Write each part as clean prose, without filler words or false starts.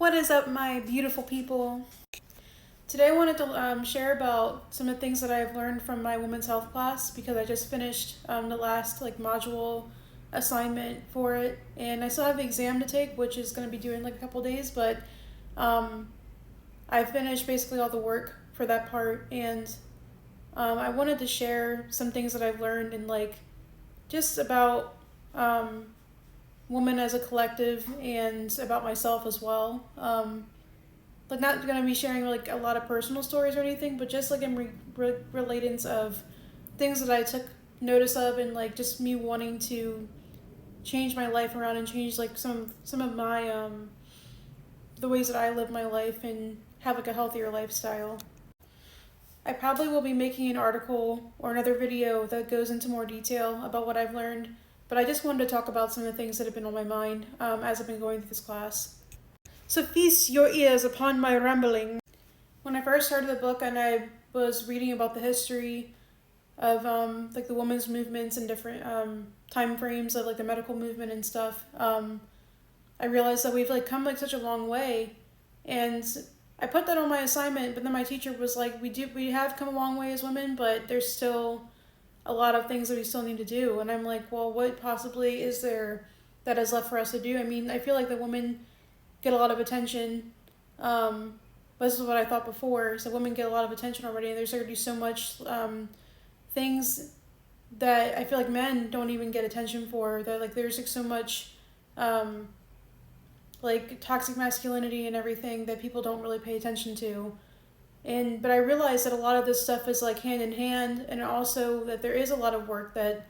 What is up, my beautiful people? Today I wanted to share about some of the things that I've learned from my women's health class because I just finished the last module assignment for it, and I still have the exam to take, which is going to be due in a couple days. But I finished basically all the work for that part, and I wanted to share some things that I've learned and just about women as a collective and about myself as well. Not gonna be sharing a lot of personal stories or anything, but just in relatance of things that I took notice of, and just me wanting to change my life around and change some of my the ways that I live my life and have a healthier lifestyle. I probably will be making an article or another video that goes into more detail about what I've learned, but I just wanted to talk about some of the things that have been on my mind as I've been going through this class. So feast your ears upon my rambling. When I first started the book and I was reading about the history of the women's movements and different time frames of the medical movement and stuff, I realized that we've come such a long way, and I put that on my assignment. But then my teacher was like, we have come a long way as women, but there's still a lot of things that we still need to do. And I'm like, well, what possibly is there that is left for us to do? I mean, I feel like the women get a lot of attention. This is what I thought before. So women get a lot of attention already, and there's already so much things that I feel like men don't even get attention for. That there's so much toxic masculinity and everything that people don't really pay attention to. But I realized that a lot of this stuff is hand in hand, and also that there is a lot of work that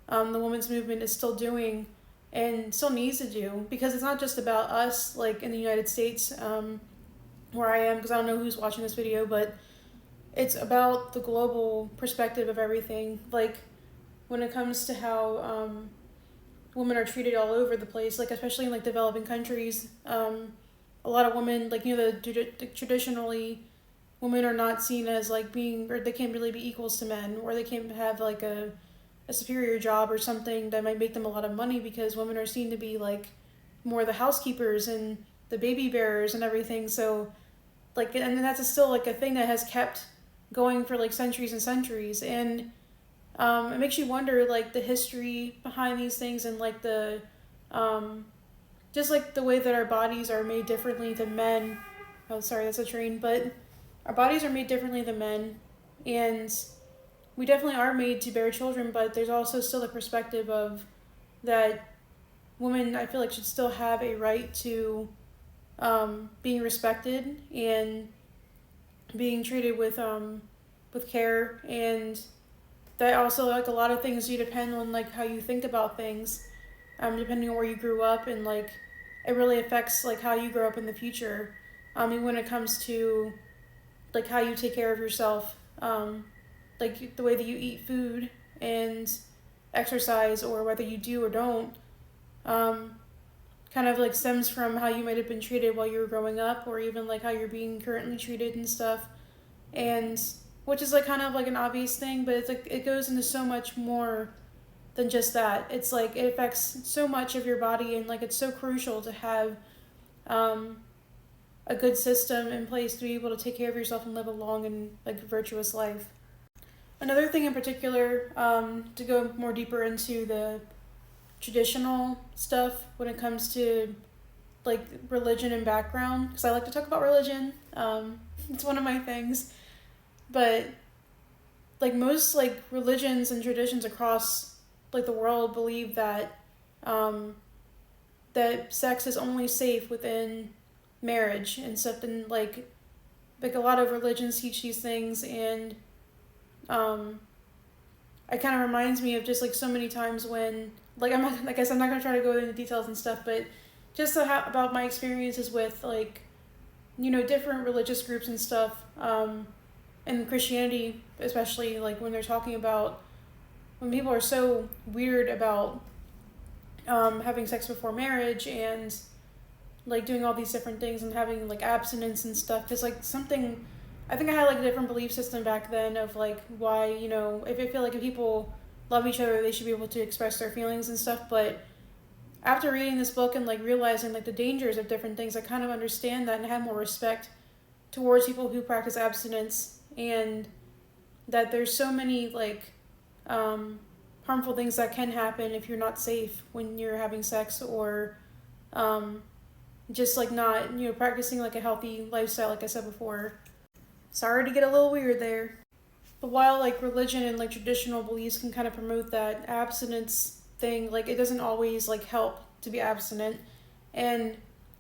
the women's movement is still doing and still needs to do, because it's not just about us in the United States where I am, because I don't know who's watching this video, but it's about the global perspective of everything. When it comes to how women are treated all over the place, especially in developing countries, a lot of women traditionally women are not seen as being, or they can't really be equals to men, or they can't have a superior job or something that might make them a lot of money, because women are seen to be more the housekeepers and the baby bearers and everything. So and that's still a thing that has kept going for centuries and centuries. And it makes you wonder the history behind these things, and the just the way that our bodies are made differently than men. Oh, sorry, that's a train. But our bodies are made differently than men, and we definitely are made to bear children, but there's also still the perspective of that women, I feel should still have a right to being respected and being treated with care. And that also a lot of things do depend on how you think about things, depending on where you grew up, and it really affects how you grow up in the future. And when it comes to how you take care of yourself, the way that you eat food and exercise, or whether you do or don't, kind of stems from how you might have been treated while you were growing up, or even how you're being currently treated and stuff. And which is kind of an obvious thing, but it's it goes into so much more than just that. It's it affects so much of your body, and it's so crucial to have a good system in place to be able to take care of yourself and live a long and virtuous life. Another thing in particular, to go more deeper into the traditional stuff when it comes to religion and background, because I like to talk about religion. It's one of my things. But most religions and traditions across the world believe that that sex is only safe within marriage and stuff. And a lot of religions teach these things, and it kind of reminds me of just so many times when I'm not, I'm not gonna try to go into details and stuff, but just about my experiences with different religious groups and stuff, and Christianity especially, when they're talking about when people are so weird about having sex before marriage, and doing all these different things, and having abstinence and stuff, because something, I think I had a different belief system back then of why, if I feel if people love each other, they should be able to express their feelings and stuff. But after reading this book and like realizing like the dangers of different things, I kind of understand that and have more respect towards people who practice abstinence, and that there's so many like harmful things that can happen if you're not safe when you're having sex, or just like not, practicing like a healthy lifestyle, like I said before. Sorry to get a little weird there. But while like religion and like traditional beliefs can kind of promote that abstinence thing, like it doesn't always like help to be abstinent. And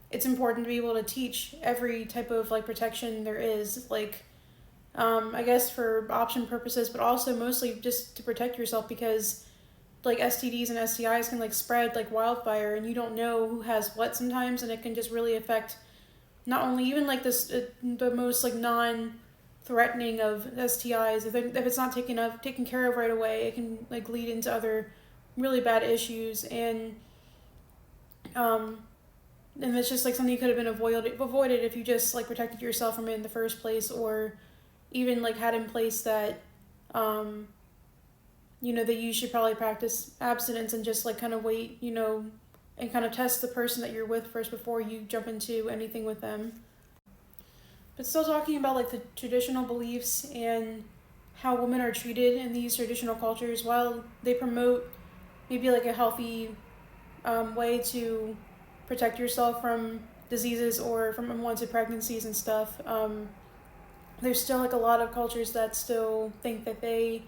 it's important to be able to teach every type of like protection there is, like I guess for option purposes, but also mostly just to protect yourself, because like STDs and STIs can like spread like wildfire, and you don't know who has what sometimes, and it can just really affect not only even like this the most like non-threatening of STIs. If it's not taken care of right away, it can like lead into other really bad issues, and it's just like something you could have been avoided if you just like protected yourself from it in the first place, or even like had in place that that you should probably practice abstinence and just like kind of wait, and kind of test the person that you're with first before you jump into anything with them. But still talking about like the traditional beliefs and how women are treated in these traditional cultures, while they promote maybe like a healthy way to protect yourself from diseases or from unwanted pregnancies and stuff, there's still like a lot of cultures that still think that they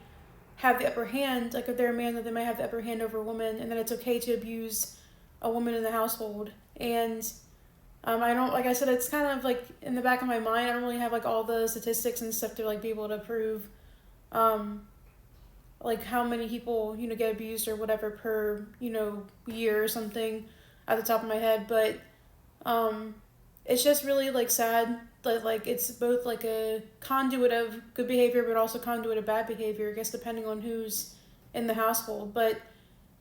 have the upper hand, like if they're a man, that they might have the upper hand over a woman, and that it's okay to abuse a woman in the household. And I don't, like I said, it's kind of like in the back of my mind. I don't really have like all the statistics and stuff to like be able to prove like how many people get abused or whatever per year or something at the top of my head. But it's just really like sad that like it's both like a conduit of good behavior but also conduit of bad behavior, I guess, depending on who's in the household. But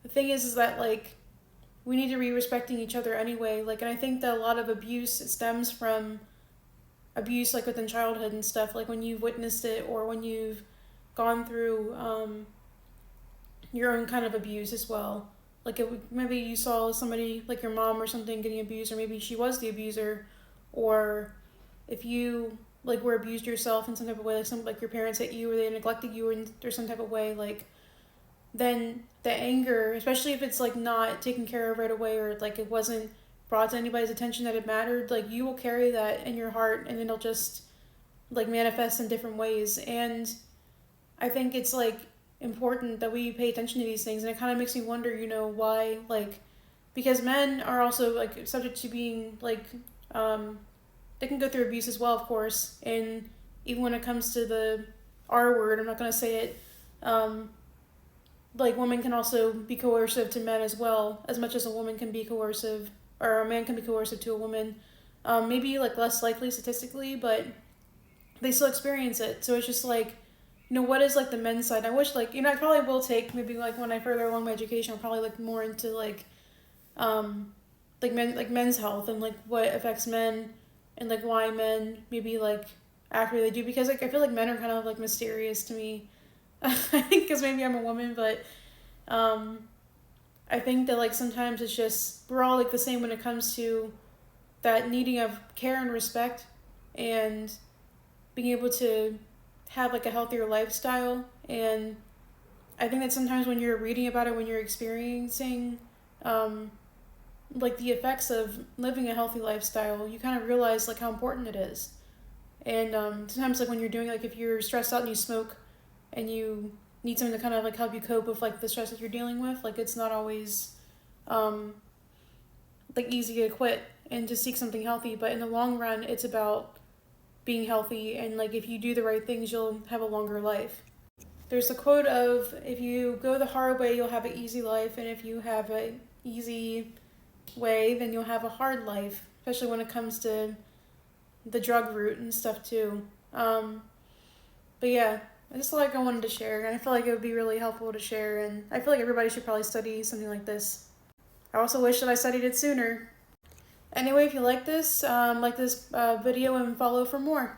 the thing is that like we need to be respecting each other anyway. Like, and I think that a lot of abuse stems from abuse like within childhood and stuff, like when you've witnessed it or when you've gone through your own kind of abuse as well. Like maybe you saw somebody like your mom or something getting abused, or maybe she was the abuser, or if you like were abused yourself in some type of way, like your parents hit you or they neglected you or some type of way, like then the anger, especially if it's like not taken care of right away, or like it wasn't brought to anybody's attention that it mattered, like you will carry that in your heart, and it'll just like manifest in different ways. And I think it's like important that we pay attention to these things, and it kind of makes me wonder, why, like, because men are also like subject to being like they can go through abuse as well, of course. And even when it comes to the R word, I'm not going to say it, like women can also be coercive to men as well, as much as a woman can be coercive, or a man can be coercive to a woman. Maybe like less likely statistically, but they still experience it. So it's just like, what is like the men's side? I wish like, I probably will take maybe like when I further along my education, I'll probably look more into like men's health and like what affects men, and like why men maybe like act the way they do, because like I feel like men are kind of like mysterious to me. I think because maybe I'm a woman, but I think that like sometimes it's just we're all like the same when it comes to that needing of care and respect, and being able to have like a healthier lifestyle. And I think that sometimes when you're reading about it, when you're experiencing like the effects of living a healthy lifestyle, you kind of realize like how important it is. And sometimes like when you're doing, like if you're stressed out and you smoke and you need something to kind of like help you cope with like the stress that you're dealing with, like it's not always like easy to quit and to seek something healthy. But in the long run, it's about being healthy, and like if you do the right things, you'll have a longer life. There's the quote of, if you go the hard way, you'll have an easy life, and if you have an easy way, then you'll have a hard life, especially when it comes to the drug route and stuff too. But yeah, I just feel like I wanted to share, and I feel like it would be really helpful to share, and I feel like everybody should probably study something like this. I also wish that I studied it sooner. Anyway, if you like this video, and follow for more.